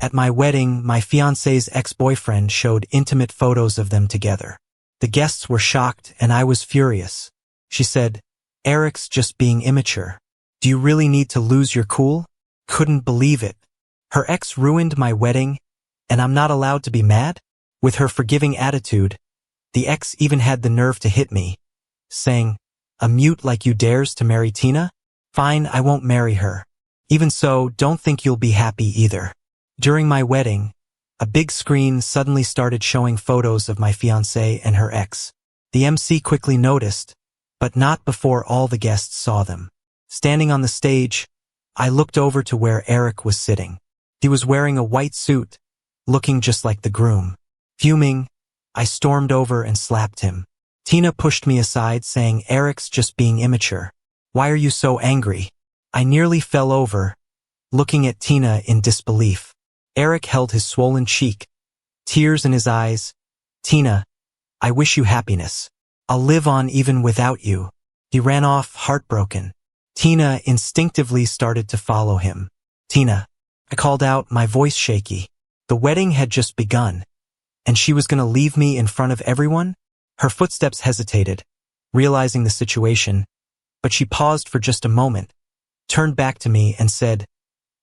At my wedding, my fiancé's ex-boyfriend showed intimate photos of them together. The guests were shocked and I was furious. She said, "Eric's just being immature. Do you really need to lose your cool?" Couldn't believe it. Her ex ruined my wedding, and I'm not allowed to be mad? With her forgiving attitude, the ex even had the nerve to hit me, saying, "A mute like you dares to marry Tina? Fine, I won't marry her. Even so, don't think you'll be happy either." During my wedding, a big screen suddenly started showing photos of my fiancée and her ex. The MC quickly noticed, but not before all the guests saw them. Standing on the stage, I looked over to where Eric was sitting. He was wearing a white suit, looking just like the groom. Fuming, I stormed over and slapped him. Tina pushed me aside, saying, "Eric's just being immature. Why are you so angry?" I nearly fell over, looking at Tina in disbelief. Eric held his swollen cheek, tears in his eyes. "Tina, I wish you happiness. I'll live on even without you." He ran off, heartbroken. Tina instinctively started to follow him. "Tina," I called out, my voice shaky. The wedding had just begun, and she was going to leave me in front of everyone? Her footsteps hesitated, realizing the situation, but she paused for just a moment, turned back to me and said,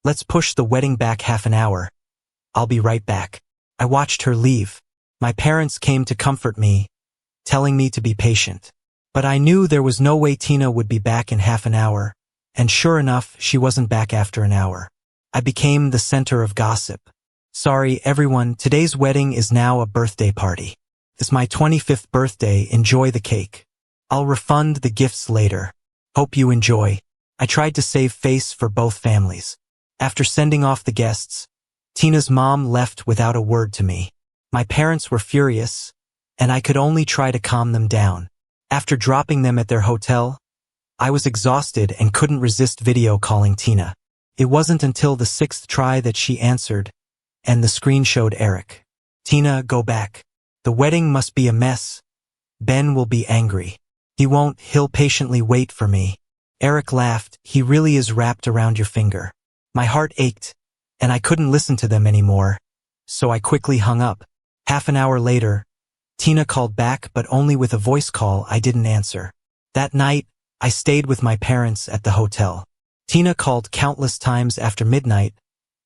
"Let's push the wedding back half an hour. I'll be right back." I watched her leave. My parents came to comfort me, telling me to be patient. But I knew there was no way Tina would be back in half an hour, and sure enough, she wasn't back after an hour. I became the center of gossip. "Sorry, everyone, today's wedding is now a birthday party. It's my 25th birthday, enjoy the cake. I'll refund the gifts later. Hope you enjoy." I tried to save face for both families. After sending off the guests, Tina's mom left without a word to me. My parents were furious, and I could only try to calm them down. After dropping them at their hotel, I was exhausted and couldn't resist video calling Tina. It wasn't until the 6th try that she answered, and the screen showed Eric. "Tina, go back. The wedding must be a mess. Ben will be angry. He won't, he'll patiently wait for me." Eric laughed. "He really is wrapped around your finger." My heart ached, and I couldn't listen to them anymore, so I quickly hung up. Half an hour later, Tina called back, but only with a voice call I didn't answer. That night, I stayed with my parents at the hotel. Tina called countless times after midnight,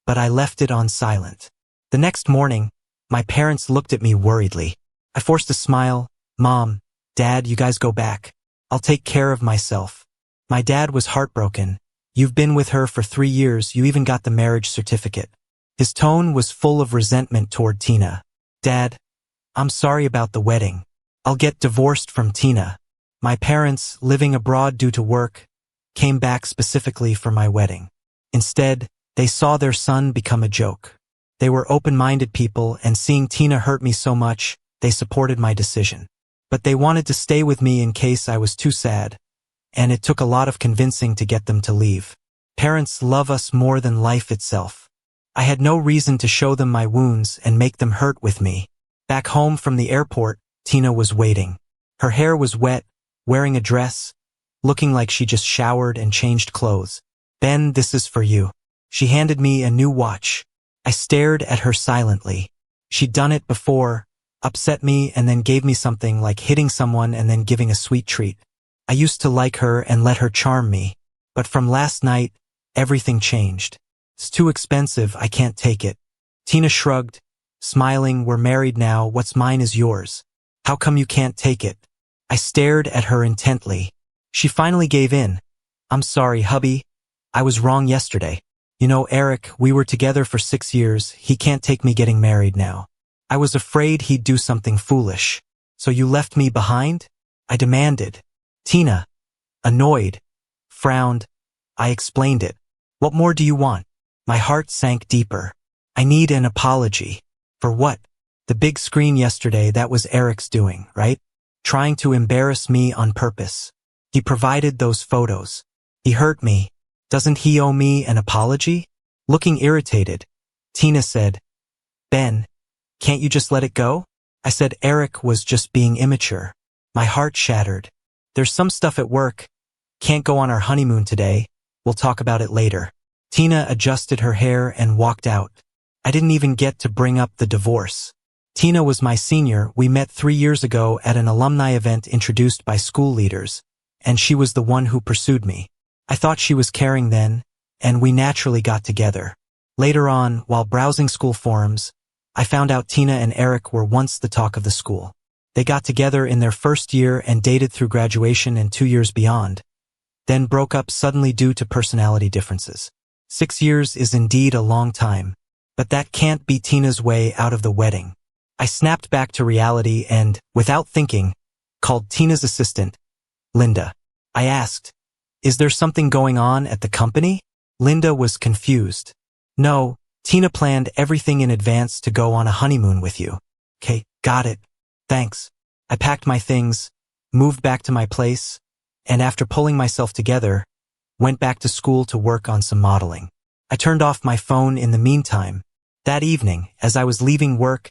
but I left it on silent. The next morning, my parents looked at me worriedly. I forced a smile. "Mom, Dad, you guys go back. I'll take care of myself." My dad was heartbroken. "You've been with her for 3 years, you even got the marriage certificate." His tone was full of resentment toward Tina. "Dad, I'm sorry about the wedding. I'll get divorced from Tina." My parents, living abroad due to work, came back specifically for my wedding. Instead, they saw their son become a joke. They were open-minded people, and seeing Tina hurt me so much, they supported my decision. But they wanted to stay with me in case I was too sad, and it took a lot of convincing to get them to leave. Parents love us more than life itself. I had no reason to show them my wounds and make them hurt with me. Back home from the airport, Tina was waiting. Her hair was wet, wearing a dress, looking like she just showered and changed clothes. "Ben, this is for you." She handed me a new watch. I stared at her silently. She'd done it before, upset me and then gave me something like hitting someone and then giving a sweet treat. I used to like her and let her charm me, but from last night, everything changed. "It's too expensive, I can't take it." Tina shrugged, smiling. "We're married now, what's mine is yours. How come you can't take it?" I stared at her intently. She finally gave in. "I'm sorry, hubby. I was wrong yesterday. You know, Eric, we were together for 6 years. He can't take me getting married now. I was afraid he'd do something foolish. So you left me behind?" I demanded. Tina, annoyed, frowned. I explained it. "What more do you want?" My heart sank deeper. "I need an apology." "For what?" "The big screen yesterday, that was Eric's doing, right? Trying to embarrass me on purpose. He provided those photos. He hurt me. Doesn't he owe me an apology?" Looking irritated, Tina said, "Ben, can't you just let it go?" I said Eric was just being immature. My heart shattered. "There's some stuff at work. Can't go on our honeymoon today. We'll talk about it later." Tina adjusted her hair and walked out. I didn't even get to bring up the divorce. Tina was my senior. We met 3 years ago at an alumni event introduced by school leaders, and she was the one who pursued me. I thought she was caring then, and we naturally got together. Later on, while browsing school forums, I found out Tina and Eric were once the talk of the school. They got together in their first year and dated through graduation and 2 years beyond, then broke up suddenly due to personality differences. 6 years is indeed a long time, but that can't be Tina's way out of the wedding. I snapped back to reality and, without thinking, called Tina's assistant, Linda. I asked, "Is there something going on at the company?" Linda was confused. "No, Tina planned everything in advance to go on a honeymoon with you." "Okay, got it. Thanks." I packed my things, moved back to my place, and after pulling myself together, went back to school to work on some modeling. I turned off my phone in the meantime. That evening, as I was leaving work,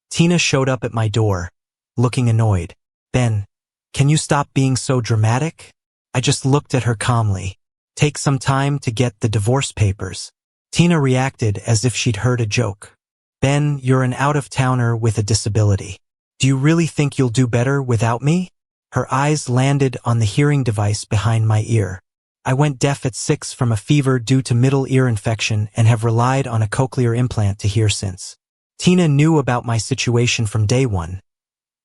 Tina showed up at my door, looking annoyed. "Ben, can you stop being so dramatic?" I just looked at her calmly. "Take some time to get the divorce papers." Tina reacted as if she'd heard a joke. "Ben, you're an out-of-towner with a disability. Do you really think you'll do better without me?" Her eyes landed on the hearing device behind my ear. I went deaf at 6 from a fever due to middle ear infection and have relied on a cochlear implant to hear since. Tina knew about my situation from day one.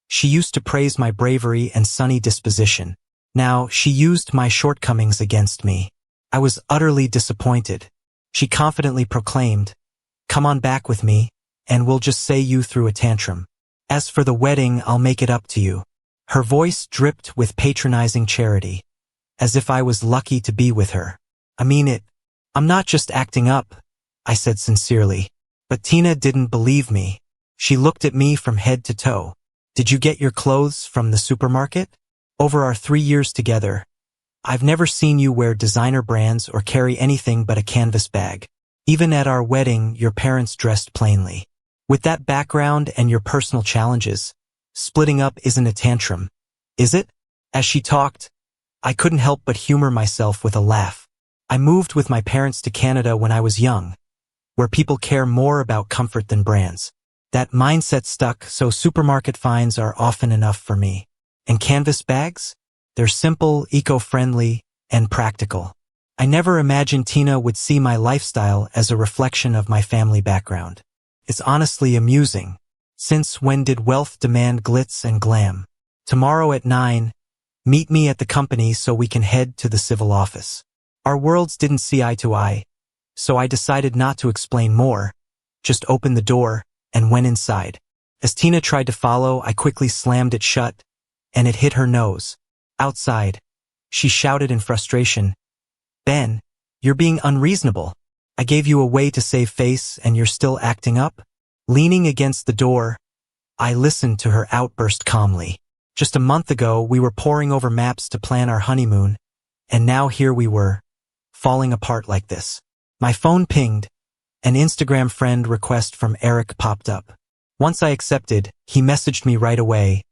She used to praise my bravery and sunny disposition. Now, she used my shortcomings against me. I was utterly disappointed. She confidently proclaimed, "Come on back with me, and we'll just say you threw a tantrum. As for the wedding, I'll make it up to you." Her voice dripped with patronizing charity, as if I was lucky to be with her. "I mean it. I'm not just acting up," I said sincerely. But Tina didn't believe me. She looked at me from head to toe. "Did you get your clothes from the supermarket? Over our 3 years together, I've never seen you wear designer brands or carry anything but a canvas bag. Even at our wedding, your parents dressed plainly. With that background and your personal challenges, splitting up isn't a tantrum, is it?" As she talked, I couldn't help but humor myself with a laugh. I moved with my parents to Canada when I was young, where people care more about comfort than brands. That mindset stuck, so supermarket finds are often enough for me. And canvas bags? They're simple, eco-friendly, and practical. I never imagined Tina would see my lifestyle as a reflection of my family background. It's honestly amusing. Since when did wealth demand glitz and glam? Tomorrow at 9, meet me at the company so we can head to the civil office. Our worlds didn't see eye to eye, so I decided not to explain more, just opened the door and went inside. As Tina tried to follow, I quickly slammed it shut, and it hit her nose. Outside, she shouted in frustration, "Ben, you're being unreasonable. I gave you a way to save face and you're still acting up?" Leaning against the door, I listened to her outburst calmly. Just a month ago, we were poring over maps to plan our honeymoon, and now here we were, falling apart like this. My phone pinged. An Instagram friend request from Eric popped up. Once I accepted, he messaged me right away.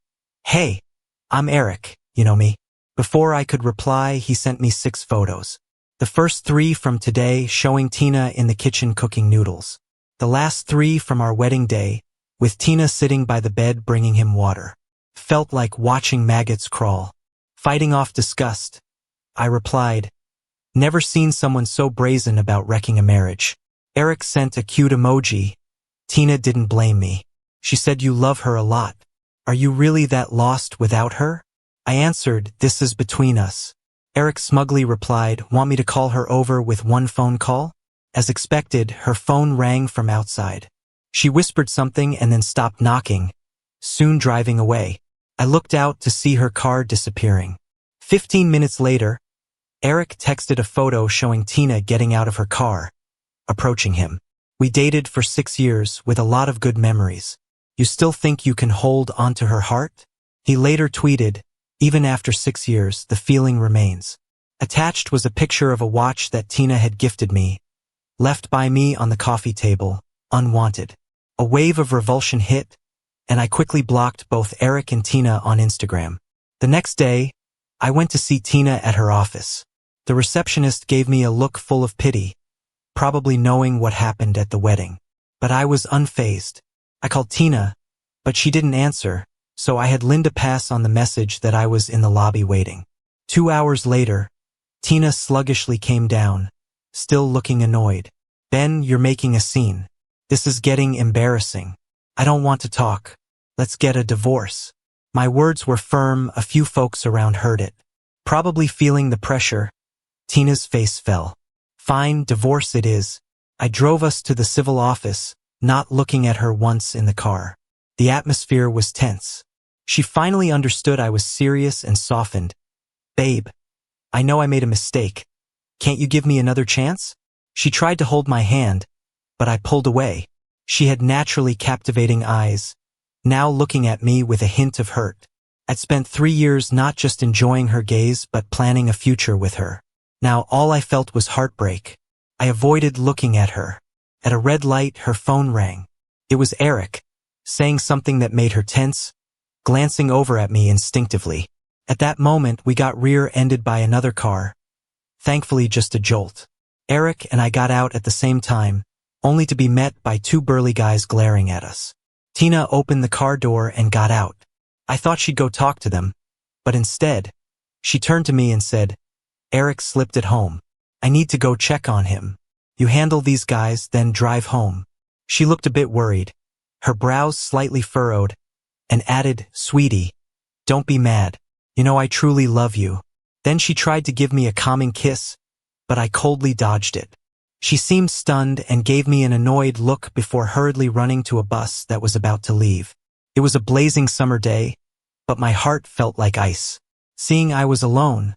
"Hey, I'm Eric, you know me." Before I could reply, he sent me 6 photos. The first 3 from today showing Tina in the kitchen cooking noodles. The last 3 from our wedding day, with Tina sitting by the bed bringing him water. Felt like watching maggots crawl. Fighting off disgust, I replied, "Never seen someone so brazen about wrecking a marriage." Eric sent a cute emoji. Tina didn't blame me. She said, "You love her a lot. Are you really that lost without her?" I answered, "This is between us." Eric smugly replied, "Want me to call her over with one phone call?" As expected, her phone rang from outside. She whispered something and then stopped knocking, soon driving away. I looked out to see her car disappearing. 15 minutes later, Eric texted a photo showing Tina getting out of her car, approaching him. "We dated for 6 years with a lot of good memories. You still think you can hold onto her heart?" He later tweeted, "Even after 6 years, the feeling remains." Attached was a picture of a watch that Tina had gifted me, left by me on the coffee table, unwanted. A wave of revulsion hit, and I quickly blocked both Eric and Tina on Instagram. The next day, I went to see Tina at her office. The receptionist gave me a look full of pity, probably knowing what happened at the wedding. But I was unfazed. I called Tina, but she didn't answer, so I had Linda pass on the message that I was in the lobby waiting. 2 hours later, Tina sluggishly came down, still looking annoyed. Ben, you're making a scene. This is getting embarrassing. I don't want to talk. Let's get a divorce. My words were firm, a few folks around heard it. Probably feeling the pressure, Tina's face fell. Fine, divorce it is. I drove us to the civil office, not looking at her once in the car. The atmosphere was tense. She finally understood I was serious and softened. Babe, I know I made a mistake. Can't you give me another chance? She tried to hold my hand, but I pulled away. She had naturally captivating eyes, now looking at me with a hint of hurt. I'd spent 3 years not just enjoying her gaze but planning a future with her. Now all I felt was heartbreak. I avoided looking at her. At a red light, her phone rang. It was Eric, saying something that made her tense, glancing over at me instinctively. At that moment, we got rear-ended by another car. Thankfully, just a jolt. Eric and I got out at the same time, only to be met by 2 burly guys glaring at us. Tina opened the car door and got out. I thought she'd go talk to them, but instead, she turned to me and said, Eric slipped at home. I need to go check on him. You handle these guys, then drive home. She looked a bit worried, her brows slightly furrowed, and added, Sweetie, don't be mad. You know I truly love you. Then she tried to give me a calming kiss, but I coldly dodged it. She seemed stunned and gave me an annoyed look before hurriedly running to a bus that was about to leave. It was a blazing summer day, but my heart felt like ice. Seeing I was alone,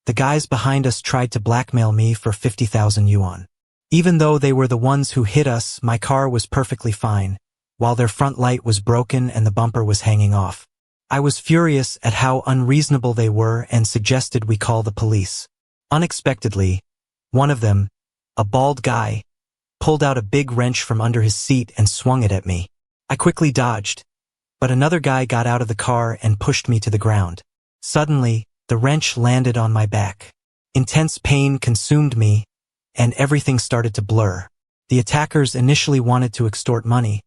the guys behind us tried to blackmail me for 50,000 yuan. Even though they were the ones who hit us, my car was perfectly fine, while their front light was broken and the bumper was hanging off. I was furious at how unreasonable they were and suggested we call the police. Unexpectedly, one of them, a bald guy, pulled out a big wrench from under his seat and swung it at me. I quickly dodged, but another guy got out of the car and pushed me to the ground. Suddenly, the wrench landed on my back. Intense pain consumed me, and everything started to blur. The attackers initially wanted to extort money,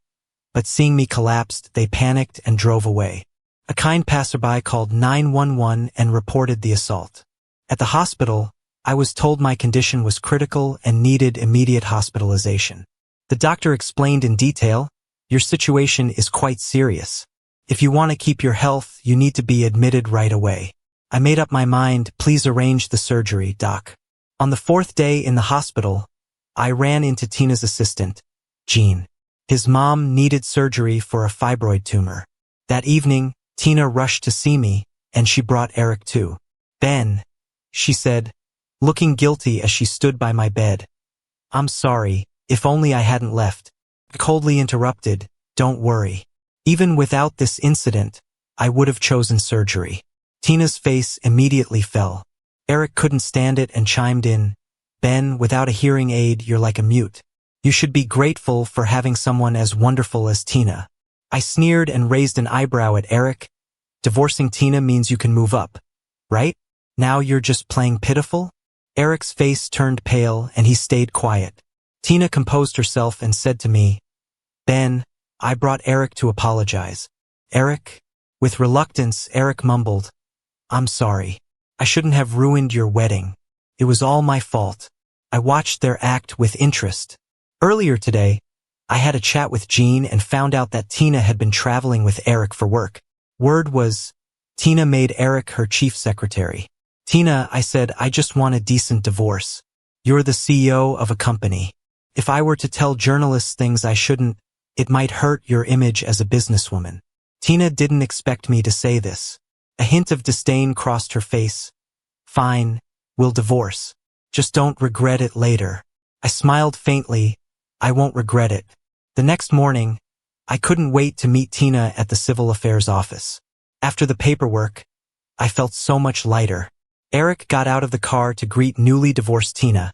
but seeing me collapsed, they panicked and drove away. A kind passerby called 911 and reported the assault. At the hospital, I was told my condition was critical and needed immediate hospitalization. The doctor explained in detail, your situation is quite serious. If you want to keep your health, you need to be admitted right away. I made up my mind, please arrange the surgery, doc. On the 4th day in the hospital, I ran into Tina's assistant, Jean. His mom needed surgery for a fibroid tumor. That evening, Tina rushed to see me, and she brought Eric too. Ben, she said, looking guilty as she stood by my bed. I'm sorry, if only I hadn't left. I coldly interrupted, don't worry. Even without this incident, I would have chosen surgery. Tina's face immediately fell. Eric couldn't stand it and chimed in, Ben, without a hearing aid, you're like a mute. You should be grateful for having someone as wonderful as Tina. I sneered and raised an eyebrow at Eric. Divorcing Tina means you can move up, right? Now you're just playing pitiful? Eric's face turned pale and he stayed quiet. Tina composed herself and said to me, Ben, I brought Eric to apologize. Eric? With reluctance, Eric mumbled, I'm sorry. I shouldn't have ruined your wedding. It was all my fault. I watched their act with interest. Earlier today, I had a chat with Jean and found out that Tina had been traveling with Eric for work. Word was, Tina made Eric her chief secretary. Tina, I said, I just want a decent divorce. You're the CEO of a company. If I were to tell journalists things I shouldn't, it might hurt your image as a businesswoman. Tina didn't expect me to say this. A hint of disdain crossed her face. Fine, we'll divorce. Just don't regret it later. I smiled faintly. I won't regret it. The next morning, I couldn't wait to meet Tina at the civil affairs office. After the paperwork, I felt so much lighter. Eric got out of the car to greet newly divorced Tina,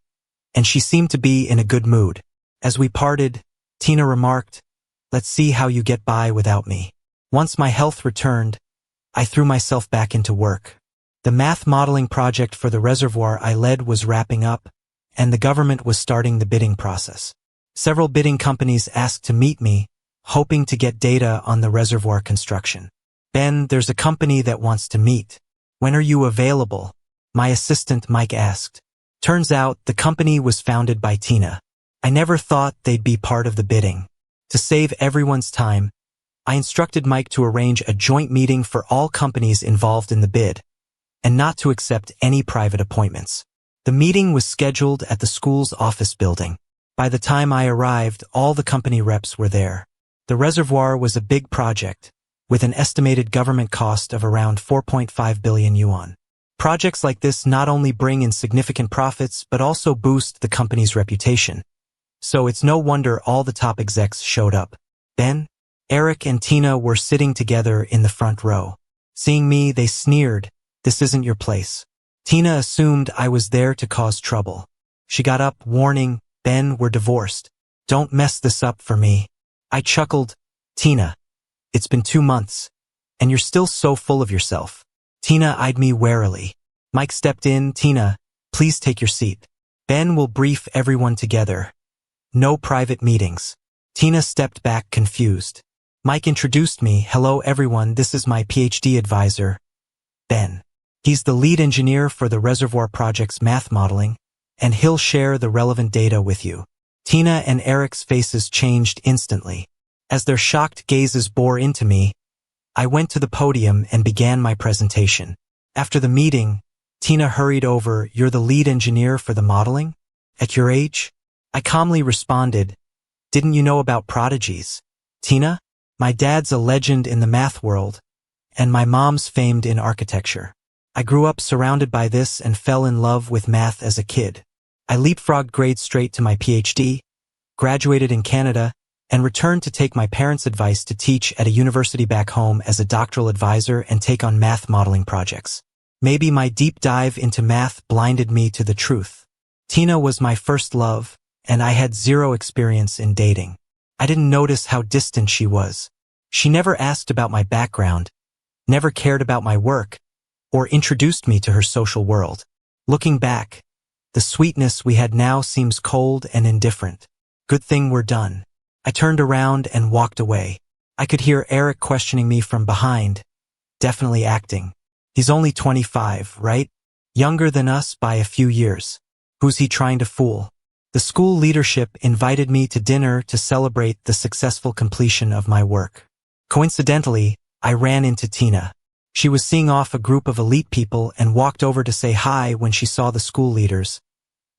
and she seemed to be in a good mood. As we parted, Tina remarked, let's see how you get by without me. Once my health returned, I threw myself back into work. The math modeling project for the reservoir I led was wrapping up, and the government was starting the bidding process. Several bidding companies asked to meet me, hoping to get data on the reservoir construction. Ben, there's a company that wants to meet. When are you available? My assistant Mike asked. Turns out the company was founded by Tina. I never thought they'd be part of the bidding. To save everyone's time, I instructed Mike to arrange a joint meeting for all companies involved in the bid, and not to accept any private appointments. The meeting was scheduled at the school's office building. By the time I arrived, all the company reps were there. The reservoir was a big project, with an estimated government cost of around 4.5 billion yuan. Projects like this not only bring in significant profits, but also boost the company's reputation. So it's no wonder all the top execs showed up. Ben, Eric and Tina were sitting together in the front row. Seeing me, they sneered, "This isn't your place." Tina assumed I was there to cause trouble. She got up, warning, "Ben, we're divorced. Don't mess this up for me." I chuckled, "Tina, it's been 2 months, and you're still so full of yourself." Tina eyed me warily. Mike stepped in. "Tina, please take your seat. Ben will brief everyone together. No private meetings." Tina stepped back confused. Mike introduced me. "Hello everyone, this is my PhD advisor, Ben. He's the lead engineer for the reservoir project's math modeling, and he'll share the relevant data with you." Tina and Eric's faces changed instantly. As their shocked gazes bore into me, I went to the podium and began my presentation. After the meeting, Tina hurried over. "You're the lead engineer for the modeling? At your age?" I calmly responded, "Didn't you know about prodigies, Tina? My dad's a legend in the math world, and my mom's famed in architecture. I grew up surrounded by this and fell in love with math as a kid. I leapfrogged grades straight to my PhD, graduated in Canada, and returned to take my parents' advice to teach at a university back home as a doctoral advisor and take on math modeling projects. Maybe my deep dive into math blinded me to the truth. Tina was my first love, and I had zero experience in dating. I didn't notice how distant she was. She never asked about my background, never cared about my work, or introduced me to her social world. Looking back, the sweetness we had now seems cold and indifferent. Good thing we're done. I turned around and walked away. I could hear Eric questioning me from behind. Definitely acting. He's only 25, right? Younger than us by a few years. Who's he trying to fool? The school leadership invited me to dinner to celebrate the successful completion of my work. Coincidentally, I ran into Tina. She was seeing off a group of elite people and walked over to say hi when she saw the school leaders,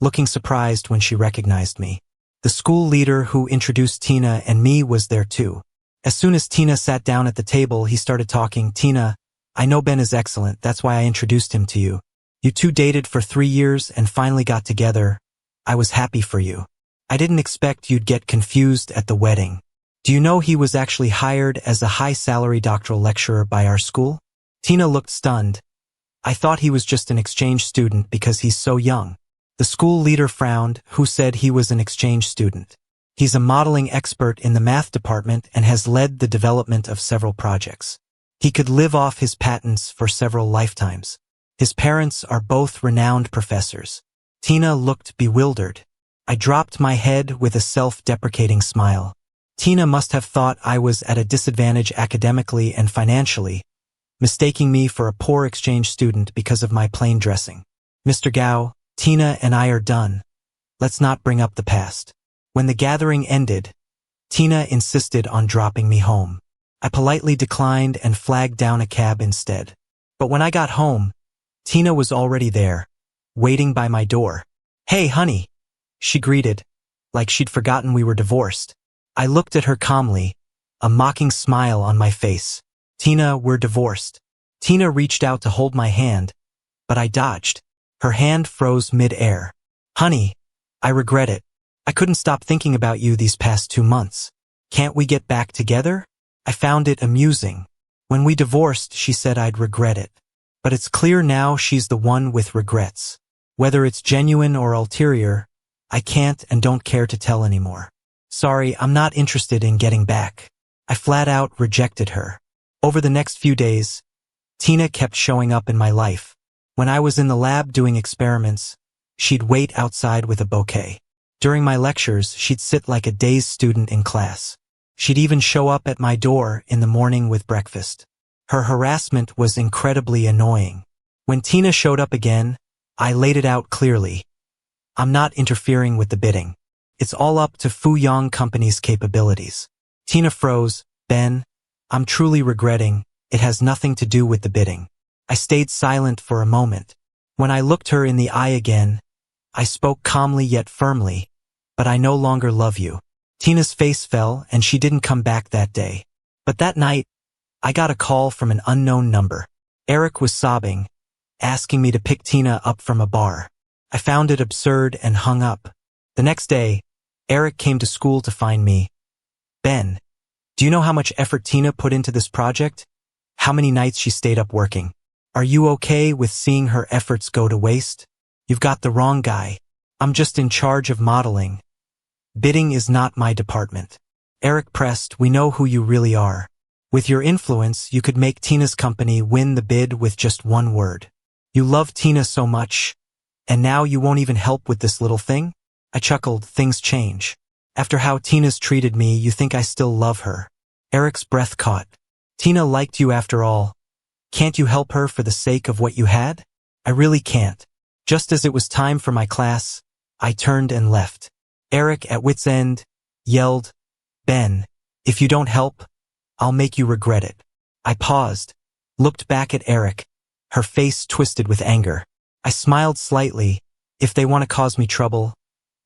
looking surprised when she recognized me. The school leader who introduced Tina and me was there too. As soon as Tina sat down at the table, he started talking. "Tina, I know Ben is excellent, that's why I introduced him to you. You two dated for 3 years and finally got together. I was happy for you. I didn't expect you'd get confused at the wedding. Do you know he was actually hired as a high-salary doctoral lecturer by our school?" Tina looked stunned. "I thought he was just an exchange student because he's so young." The school leader frowned. "Who said he was an exchange student? He's a modeling expert in the math department and has led the development of several projects. He could live off his patents for several lifetimes. His parents are both renowned professors." Tina looked bewildered. I dropped my head with a self-deprecating smile. Tina must have thought I was at a disadvantage academically and financially, mistaking me for a poor exchange student because of my plain dressing. "Mr. Gao, Tina and I are done. Let's not bring up the past." When the gathering ended, Tina insisted on dropping me home. I politely declined and flagged down a cab instead. But when I got home, Tina was already there, waiting by my door. "Hey, honey," she greeted, like she'd forgotten we were divorced. I looked at her calmly, a mocking smile on my face. "Tina, we're divorced." Tina reached out to hold my hand, but I dodged. Her hand froze mid-air. "Honey, I regret it. I couldn't stop thinking about you these past 2 months. Can't we get back together?" I found it amusing. When we divorced, she said I'd regret it. But it's clear now she's the one with regrets. Whether it's genuine or ulterior, I can't and don't care to tell anymore. "Sorry, I'm not interested in getting back." I flat out rejected her. Over the next few days, Tina kept showing up in my life. When I was in the lab doing experiments, she'd wait outside with a bouquet. During my lectures, she'd sit like a dazed student in class. She'd even show up at my door in the morning with breakfast. Her harassment was incredibly annoying. When Tina showed up again, I laid it out clearly. I'm not interfering with the bidding. It's all up to Fuyang Company's capabilities. Tina froze. Ben, I'm truly regretting, it has nothing to do with the bidding. I stayed silent for a moment. When I looked her in the eye again, I spoke calmly yet firmly, but I no longer love you. Tina's face fell and she didn't come back that day. But that night, I got a call from an unknown number. Eric was sobbing, asking me to pick Tina up from a bar. I found it absurd and hung up. The next day, Eric came to school to find me. Ben, do you know how much effort Tina put into this project? How many nights she stayed up working? Are you okay with seeing her efforts go to waste? You've got the wrong guy. I'm just in charge of modeling. Bidding is not my department. Eric pressed, we know who you really are. With your influence, you could make Tina's company win the bid with just one word. You love Tina so much, and now you won't even help with this little thing? I chuckled, things change. After how Tina's treated me, you think I still love her. Eric's breath caught. Tina liked you after all. Can't you help her for the sake of what you had? I really can't. Just as it was time for my class, I turned and left. Eric, at wit's end, yelled, Ben, if you don't help, I'll make you regret it. I paused, looked back at Eric, her face twisted with anger. I smiled slightly. If they want to cause me trouble,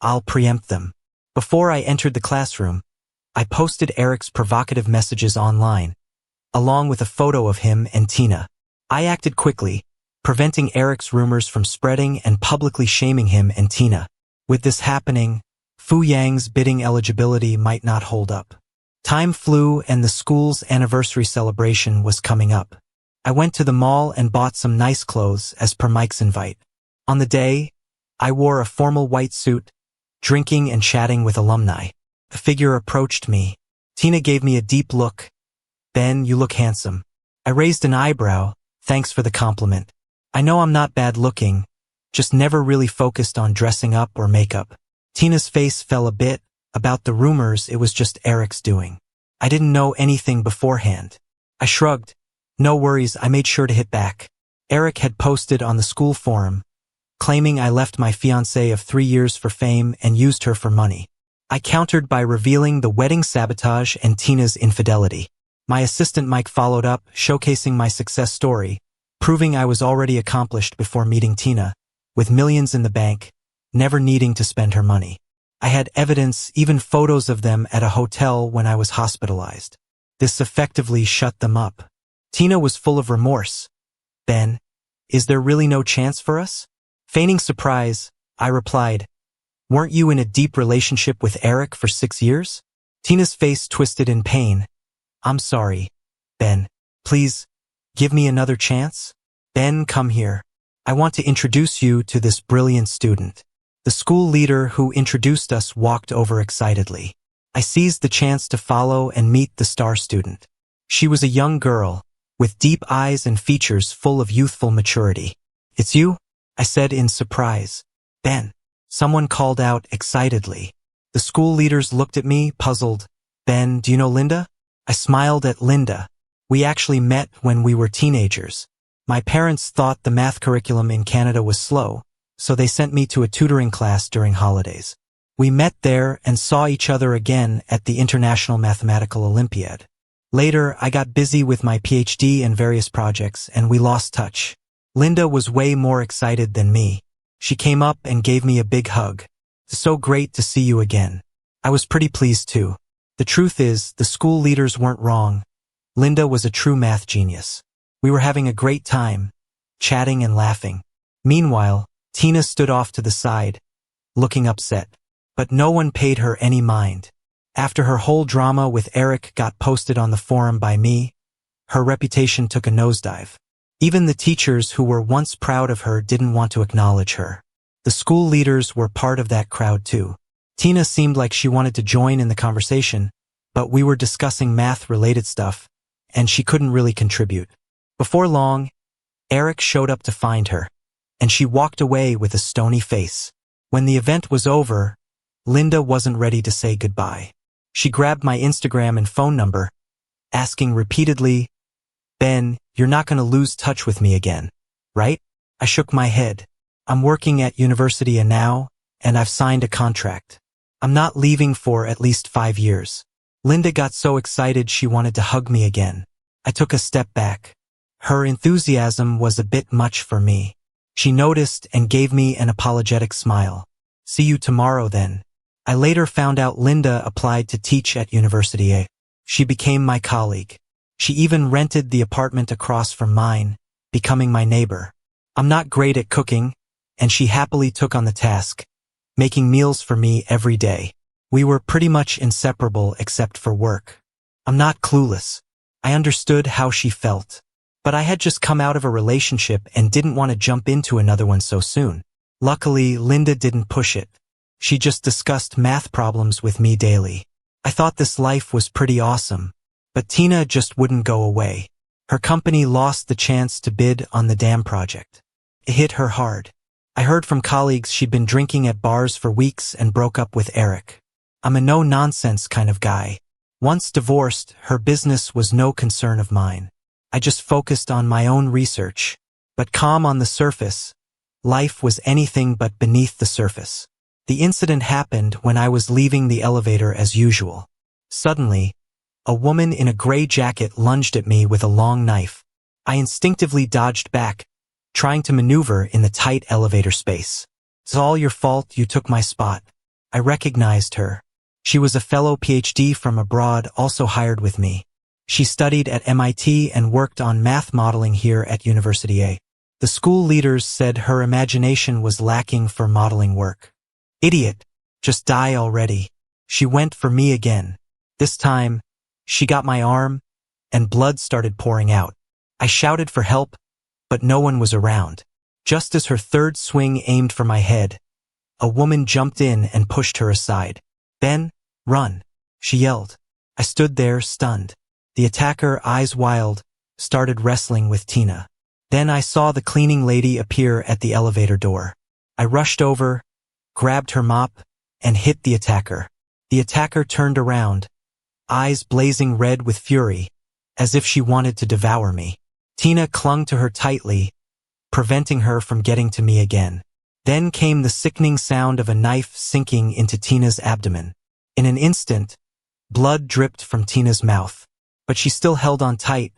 I'll preempt them. Before I entered the classroom, I posted Eric's provocative messages online, along with a photo of him and Tina. I acted quickly, preventing Eric's rumors from spreading and publicly shaming him and Tina. With this happening, Fuyang's bidding eligibility might not hold up. Time flew and the school's anniversary celebration was coming up. I went to the mall and bought some nice clothes as per Mike's invite. On the day, I wore a formal white suit, drinking and chatting with alumni. The figure approached me. Tina gave me a deep look. Ben, you look handsome. I raised an eyebrow, thanks for the compliment. I know I'm not bad looking, just never really focused on dressing up or makeup. Tina's face fell a bit. About the rumors, it was just Eric's doing. I didn't know anything beforehand. I shrugged. No worries, I made sure to hit back. Eric had posted on the school forum, claiming I left my fiancée of 3 years for fame and used her for money. I countered by revealing the wedding sabotage and Tina's infidelity. My assistant Mike followed up, showcasing my success story, proving I was already accomplished before meeting Tina, with millions in the bank, never needing to spend her money. I had evidence, even photos of them at a hotel when I was hospitalized. This effectively shut them up. Tina was full of remorse. Ben, is there really no chance for us? Feigning surprise, I replied, weren't you in a deep relationship with Eric for 6 years? Tina's face twisted in pain. I'm sorry, Ben. Please, give me another chance? Ben, come here. I want to introduce you to this brilliant student. The school leader who introduced us walked over excitedly. I seized the chance to follow and meet the star student. She was a young girl, with deep eyes and features full of youthful maturity. It's you? I said in surprise. Ben. Someone called out excitedly. The school leaders looked at me, puzzled. Ben, do you know Linda? I smiled at Linda. We actually met when we were teenagers. My parents thought the math curriculum in Canada was slow, so they sent me to a tutoring class during holidays. We met there and saw each other again at the International Mathematical Olympiad. Later, I got busy with my PhD and various projects, and we lost touch. Linda was way more excited than me. She came up and gave me a big hug. It's so great to see you again. I was pretty pleased too. The truth is, the school leaders weren't wrong. Linda was a true math genius. We were having a great time, chatting and laughing. Meanwhile, Tina stood off to the side, looking upset. But no one paid her any mind. After her whole drama with Eric got posted on the forum by me, her reputation took a nosedive. Even the teachers who were once proud of her didn't want to acknowledge her. The school leaders were part of that crowd too. Tina seemed like she wanted to join in the conversation, but we were discussing math-related stuff, and she couldn't really contribute. Before long, Eric showed up to find her, and she walked away with a stony face. When the event was over, Linda wasn't ready to say goodbye. She grabbed my Instagram and phone number, asking repeatedly, "Ben, you're not going to lose touch with me again, right?" I shook my head. "I'm working at University now, and I've signed a contract. I'm not leaving for at least 5 years." Linda got so excited she wanted to hug me again. I took a step back. Her enthusiasm was a bit much for me. She noticed and gave me an apologetic smile. "See you tomorrow then." I later found out Linda applied to teach at University A. She became my colleague. She even rented the apartment across from mine, becoming my neighbor. I'm not great at cooking, and she happily took on the task, making meals for me every day. We were pretty much inseparable except for work. I'm not clueless. I understood how she felt. But I had just come out of a relationship and didn't want to jump into another one so soon. Luckily, Linda didn't push it. She just discussed math problems with me daily. I thought this life was pretty awesome. But Tina just wouldn't go away. Her company lost the chance to bid on the dam project. It hit her hard. I heard from colleagues she'd been drinking at bars for weeks and broke up with Eric. I'm a no-nonsense kind of guy. Once divorced, her business was no concern of mine. I just focused on my own research. But calm on the surface, life was anything but beneath the surface. The incident happened when I was leaving the elevator as usual. Suddenly, a woman in a gray jacket lunged at me with a long knife. I instinctively dodged back, trying to maneuver in the tight elevator space. "It's all your fault, you took my spot." I recognized her. She was a fellow PhD from abroad, also hired with me. She studied at MIT and worked on math modeling here at University A. The school leaders said her imagination was lacking for modeling work. "Idiot, just die already." She went for me again. This time, she got my arm, and blood started pouring out. I shouted for help, but no one was around. Just as her third swing aimed for my head, a woman jumped in and pushed her aside. "Ben, run," she yelled. I stood there, stunned. The attacker, eyes wild, started wrestling with Tina. Then I saw the cleaning lady appear at the elevator door. I rushed over, grabbed her mop, and hit the attacker. The attacker turned around, eyes blazing red with fury, as if she wanted to devour me. Tina clung to her tightly, preventing her from getting to me again. Then came the sickening sound of a knife sinking into Tina's abdomen. In an instant, blood dripped from Tina's mouth. But she still held on tight,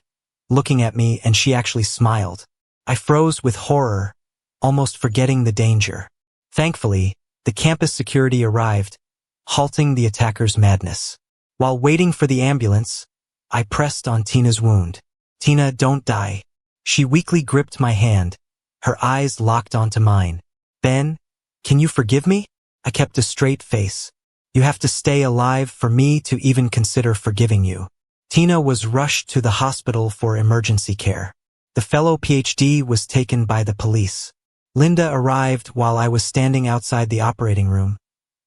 looking at me, and she actually smiled. I froze with horror, almost forgetting the danger. Thankfully, the campus security arrived, halting the attacker's madness. While waiting for the ambulance, I pressed on Tina's wound. "Tina, don't die." She weakly gripped my hand, her eyes locked onto mine. "Ben, can you forgive me?" I kept a straight face. "You have to stay alive for me to even consider forgiving you." Tina was rushed to the hospital for emergency care. The fellow PhD was taken by the police. Linda arrived while I was standing outside the operating room,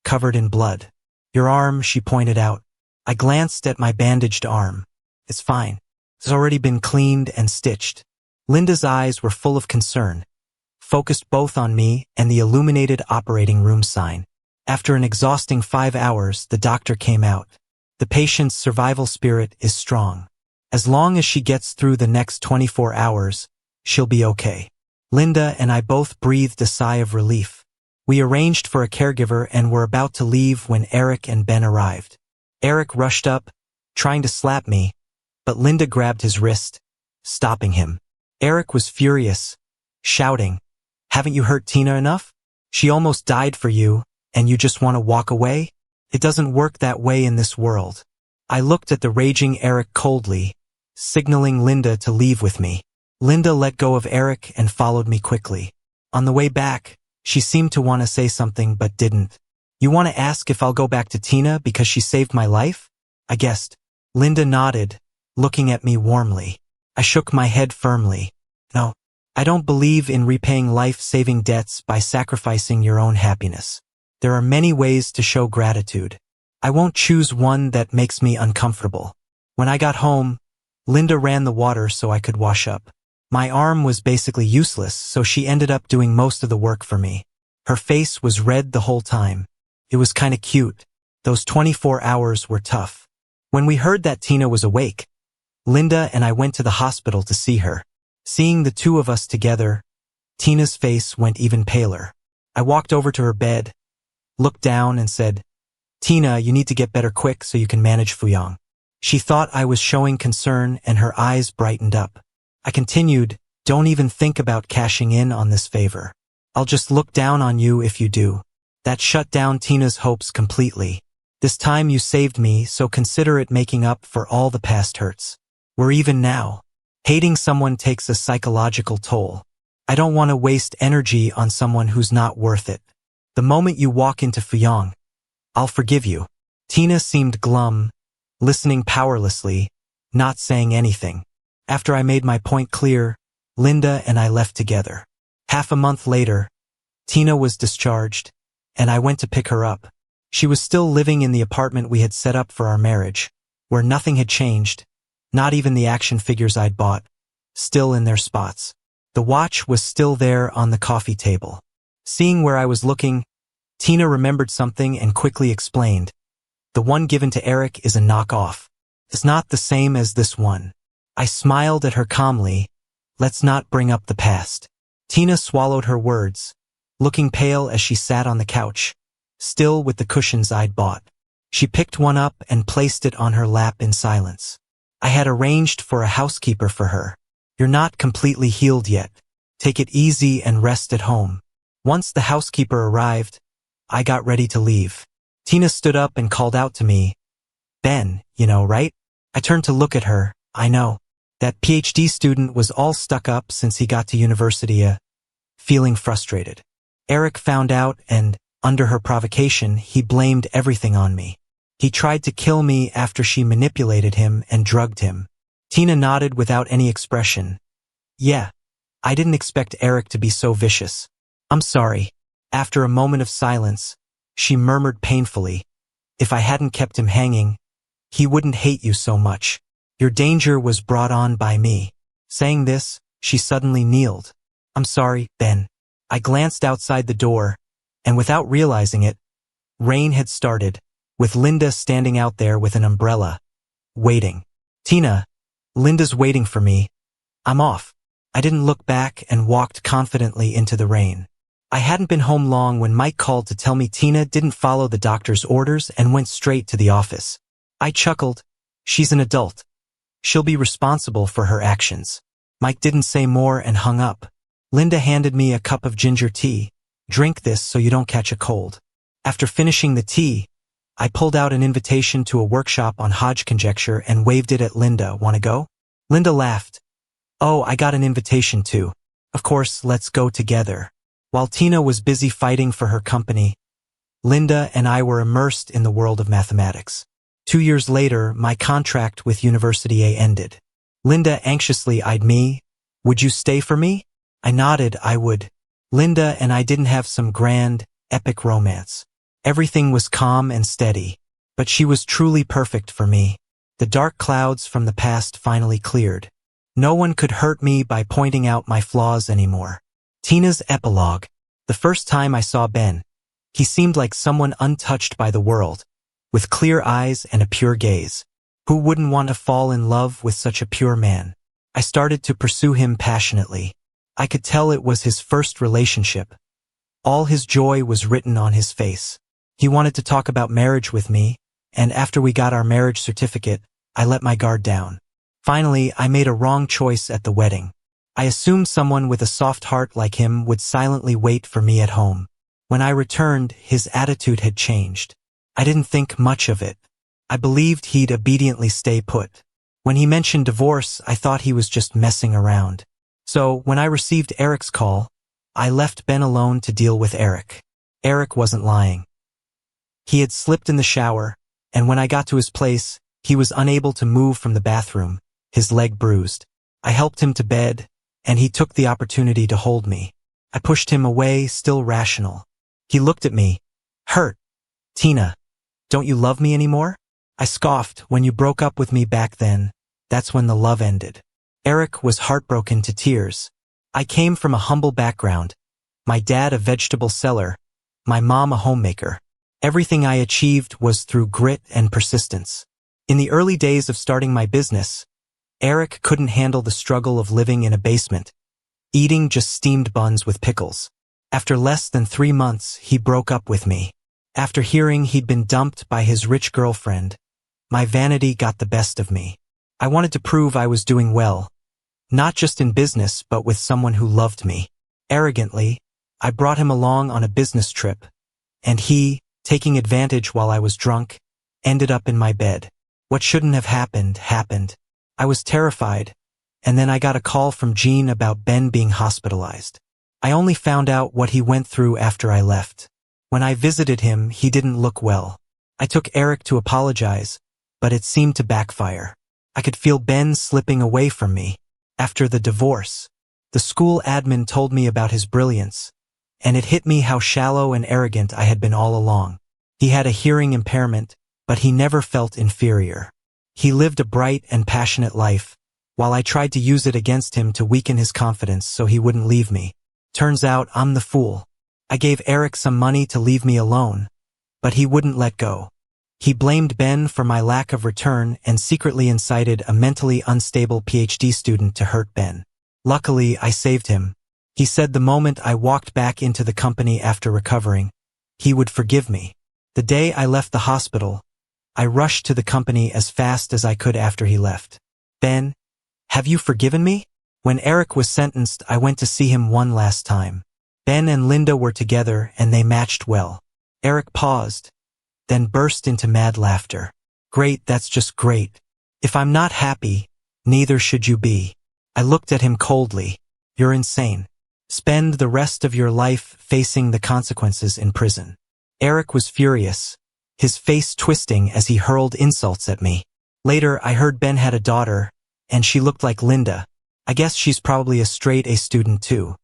covered in blood. "Your arm," she pointed out. I glanced at my bandaged arm. "It's fine. It's already been cleaned and stitched." Linda's eyes were full of concern, focused both on me and the illuminated operating room sign. After an exhausting 5 hours, the doctor came out. "The patient's survival spirit is strong. As long as she gets through the next 24 hours, she'll be okay." Linda and I both breathed a sigh of relief. We arranged for a caregiver and were about to leave when Eric and Ben arrived. Eric rushed up, trying to slap me, but Linda grabbed his wrist, stopping him. Eric was furious, shouting, "Haven't you hurt Tina enough? She almost died for you, and you just want to walk away? It doesn't work that way in this world." I looked at the raging Eric coldly, signaling Linda to leave with me. Linda let go of Eric and followed me quickly. On the way back, she seemed to want to say something but didn't. "You want to ask if I'll go back to Tina because she saved my life?" I guessed. Linda nodded, looking at me warmly. I shook my head firmly. "No, I don't believe in repaying life-saving debts by sacrificing your own happiness. There are many ways to show gratitude. I won't choose one that makes me uncomfortable." When I got home, Linda ran the water so I could wash up. My arm was basically useless, so she ended up doing most of the work for me. Her face was red the whole time. It was kinda cute. Those 24 hours were tough. When we heard that Tina was awake, Linda and I went to the hospital to see her. Seeing the two of us together, Tina's face went even paler. I walked over to her bed, looked down and said, "Tina, you need to get better quick so you can manage Fuyang." She thought I was showing concern and her eyes brightened up. I continued, "Don't even think about cashing in on this favor. I'll just look down on you if you do." That shut down Tina's hopes completely. "This time you saved me, so consider it making up for all the past hurts. We're even now." Hating someone takes a psychological toll. I don't want to waste energy on someone who's not worth it. The moment you walk into Fuyang, I'll forgive you. Tina seemed glum, listening powerlessly, not saying anything. After I made my point clear, Linda and I left together. Half a month later, Tina was discharged, and I went to pick her up. She was still living in the apartment we had set up for our marriage, where nothing had changed, not even the action figures I'd bought, still in their spots. The watch was still there on the coffee table. Seeing where I was looking, Tina remembered something and quickly explained, "The one given to Eric is a knockoff. It's not the same as this one." I smiled at her calmly. "Let's not bring up the past." Tina swallowed her words, looking pale as she sat on the couch, still with the cushions I'd bought. She picked one up and placed it on her lap in silence. "I had arranged for a housekeeper for her. You're not completely healed yet. Take it easy and rest at home." Once the housekeeper arrived, I got ready to leave. Tina stood up and called out to me, "Ben, you know, right?" I turned to look at her. "I know. That PhD student was all stuck up since he got to university, feeling frustrated. Eric found out and, under her provocation, he blamed everything on me. He tried to kill me after she manipulated him and drugged him." Tina nodded without any expression. "Yeah, I didn't expect Eric to be so vicious. I'm sorry." After a moment of silence, she murmured painfully, "If I hadn't kept him hanging, he wouldn't hate you so much. Your danger was brought on by me." Saying this, she suddenly kneeled. "I'm sorry, Ben." I glanced outside the door, and without realizing it, rain had started, with Linda standing out there with an umbrella, waiting. "Tina, Linda's waiting for me. I'm off." I didn't look back and walked confidently into the rain. I hadn't been home long when Mike called to tell me Tina didn't follow the doctor's orders and went straight to the office. I chuckled. She's an adult. She'll be responsible for her actions. Mike didn't say more and hung up. Linda handed me a cup of ginger tea. "Drink this so you don't catch a cold." After finishing the tea, I pulled out an invitation to a workshop on Hodge conjecture and waved it at Linda. "Wanna go?" Linda laughed. "Oh, I got an invitation too. Of course, let's go together." While Tina was busy fighting for her company, Linda and I were immersed in the world of mathematics. 2 years later, my contract with University A ended. Linda anxiously eyed me. "Would you stay for me?" I nodded I would. Linda and I didn't have some grand, epic romance. Everything was calm and steady, but she was truly perfect for me. The dark clouds from the past finally cleared. No one could hurt me by pointing out my flaws anymore. Tina's epilogue. The first time I saw Ben, he seemed like someone untouched by the world, with clear eyes and a pure gaze. Who wouldn't want to fall in love with such a pure man? I started to pursue him passionately. I could tell it was his first relationship. All his joy was written on his face. He wanted to talk about marriage with me, and after we got our marriage certificate, I let my guard down. Finally, I made a wrong choice at the wedding. I assumed someone with a soft heart like him would silently wait for me at home. When I returned, his attitude had changed. I didn't think much of it. I believed he'd obediently stay put. When he mentioned divorce, I thought he was just messing around. So, when I received Eric's call, I left Ben alone to deal with Eric. Eric wasn't lying. He had slipped in the shower, and when I got to his place, he was unable to move from the bathroom, his leg bruised. I helped him to bed, and he took the opportunity to hold me. I pushed him away, still rational. He looked at me. "Hurt. Tina, don't you love me anymore?" I scoffed. "When you broke up with me back then, that's when the love ended." Eric was heartbroken to tears. I came from a humble background. My dad a vegetable seller, my mom a homemaker. Everything I achieved was through grit and persistence. In the early days of starting my business, Eric couldn't handle the struggle of living in a basement, eating just steamed buns with pickles. After less than 3 months, he broke up with me. After hearing he'd been dumped by his rich girlfriend, my vanity got the best of me. I wanted to prove I was doing well, not just in business but with someone who loved me. Arrogantly, I brought him along on a business trip, and he, taking advantage while I was drunk, ended up in my bed. What shouldn't have happened, happened. I was terrified, and then I got a call from Jean about Ben being hospitalized. I only found out what he went through after I left. When I visited him, he didn't look well. I took Eric to apologize, but it seemed to backfire. I could feel Ben slipping away from me. After the divorce, the school admin told me about his brilliance, and it hit me how shallow and arrogant I had been all along. He had a hearing impairment, but he never felt inferior. He lived a bright and passionate life, while I tried to use it against him to weaken his confidence so he wouldn't leave me. Turns out I'm the fool. I gave Eric some money to leave me alone, but he wouldn't let go. He blamed Ben for my lack of return and secretly incited a mentally unstable PhD student to hurt Ben. Luckily, I saved him. He said the moment I walked back into the company after recovering, he would forgive me. The day I left the hospital, I rushed to the company as fast as I could after he left. Ben, have you forgiven me? When Eric was sentenced, I went to see him one last time. Ben and Linda were together and they matched well. Eric paused, then burst into mad laughter. Great, that's just great. If I'm not happy, neither should you be. I looked at him coldly. You're insane. Spend the rest of your life facing the consequences in prison. Eric was furious, his face twisting as he hurled insults at me. Later, I heard Ben had a daughter, and she looked like Linda. I guess she's probably a straight A student too.